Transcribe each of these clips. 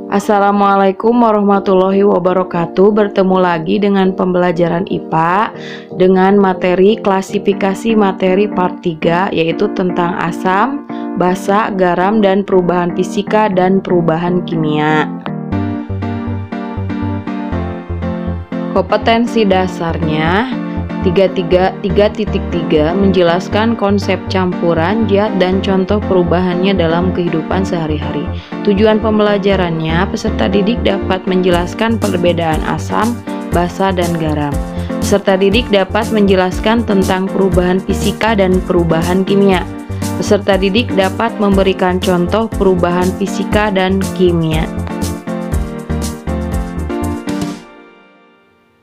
Assalamualaikum warahmatullahi wabarakatuh. Bertemu lagi dengan pembelajaran IPA dengan materi klasifikasi materi part 3, yaitu tentang asam, basa, garam, dan perubahan fisika dan perubahan kimia. Kompetensi dasarnya 3.3 menjelaskan konsep campuran zat dan contoh perubahannya dalam kehidupan sehari-hari. Tujuan pembelajarannya, peserta didik dapat menjelaskan perbedaan asam, basa, dan garam. Peserta didik dapat menjelaskan tentang perubahan fisika dan perubahan kimia. Peserta didik dapat memberikan contoh perubahan fisika dan kimia.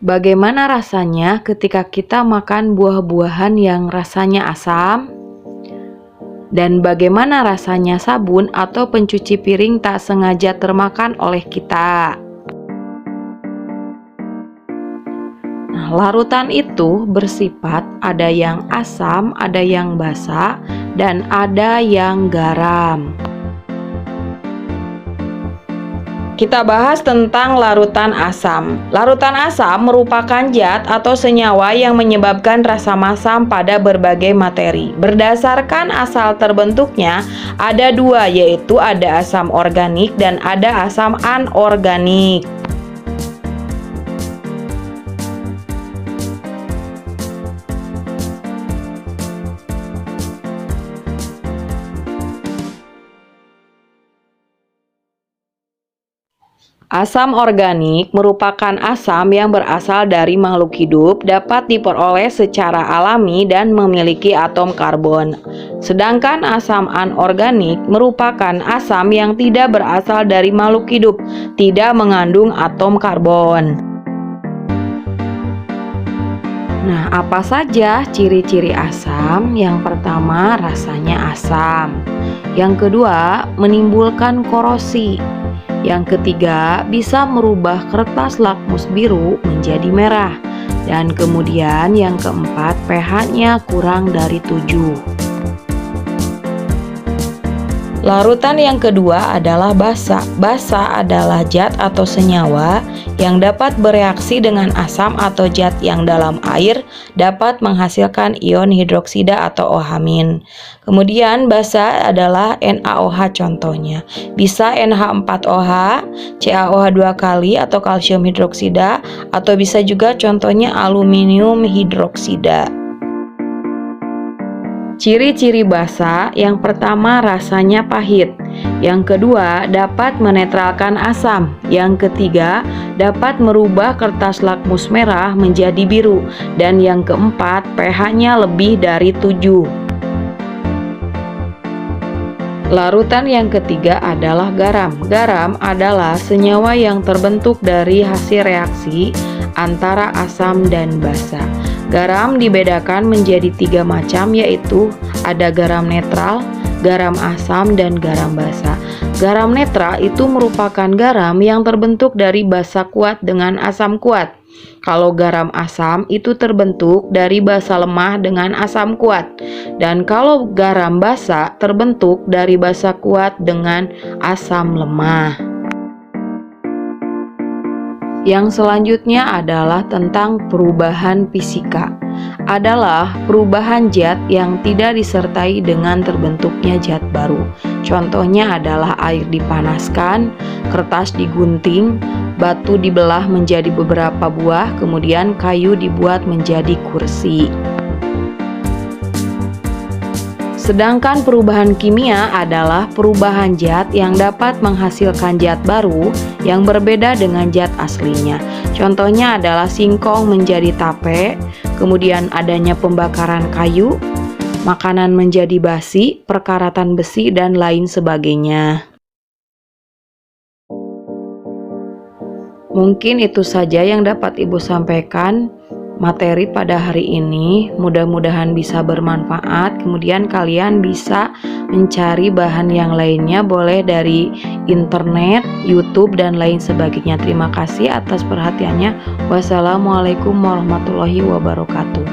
Bagaimana rasanya ketika kita makan buah-buahan yang rasanya asam? Dan bagaimana rasanya sabun atau pencuci piring tak sengaja termakan oleh kita? Nah, larutan itu bersifat ada yang asam, ada yang basa, dan ada yang garam. Kita bahas tentang larutan asam. Larutan asam merupakan zat atau senyawa yang menyebabkan rasa masam pada berbagai materi. Berdasarkan asal terbentuknya, ada dua, yaitu ada asam organik dan ada asam anorganik. Asam organik merupakan asam yang berasal dari makhluk hidup, dapat diperoleh secara alami dan memiliki atom karbon. Sedangkan asam anorganik merupakan asam yang tidak berasal dari makhluk hidup, tidak mengandung atom karbon. Nah, apa saja ciri-ciri asam? Yang pertama, rasanya asam. Yang kedua, menimbulkan korosi. Yang ketiga, bisa merubah kertas lakmus biru menjadi merah. Dan kemudian yang keempat, pH-nya kurang dari 7. Larutan yang kedua adalah basa. Basa adalah zat atau senyawa yang dapat bereaksi dengan asam atau zat yang dalam air dapat menghasilkan ion hidroksida atau OH-. Kemudian basa adalah NaOH contohnya. Bisa NH4OH, CaOH 2 kali atau kalsium hidroksida, atau bisa juga contohnya aluminium hidroksida. Ciri-ciri basa, yang pertama rasanya pahit, yang kedua dapat menetralkan asam, yang ketiga dapat merubah kertas lakmus merah menjadi biru, dan yang keempat pH-nya lebih dari 7. Larutan yang ketiga adalah garam. Garam adalah senyawa yang terbentuk dari hasil reaksi antara asam dan basa. Garam dibedakan menjadi 3 macam, yaitu ada garam netral, garam asam, dan garam basa. Garam netral itu merupakan garam yang terbentuk dari basa kuat dengan asam kuat. Kalau garam asam itu terbentuk dari basa lemah dengan asam kuat. Dan kalau garam basa terbentuk dari basa kuat dengan asam lemah. Yang selanjutnya adalah tentang perubahan fisika. Adalah perubahan zat yang tidak disertai dengan terbentuknya zat baru. Contohnya adalah air dipanaskan, kertas digunting, batu dibelah menjadi beberapa buah, kemudian kayu dibuat menjadi kursi. Sedangkan perubahan kimia adalah perubahan zat yang dapat menghasilkan zat baru yang berbeda dengan zat aslinya. Contohnya adalah singkong menjadi tape, kemudian adanya pembakaran kayu, makanan menjadi basi, perkaratan besi, dan lain sebagainya. Mungkin itu saja yang dapat Ibu sampaikan materi pada hari ini. Mudah-mudahan bisa bermanfaat. Kemudian kalian bisa mencari bahan yang lainnya, boleh dari internet, YouTube, dan lain sebagainya. Terima kasih atas perhatiannya. Wassalamualaikum warahmatullahi wabarakatuh.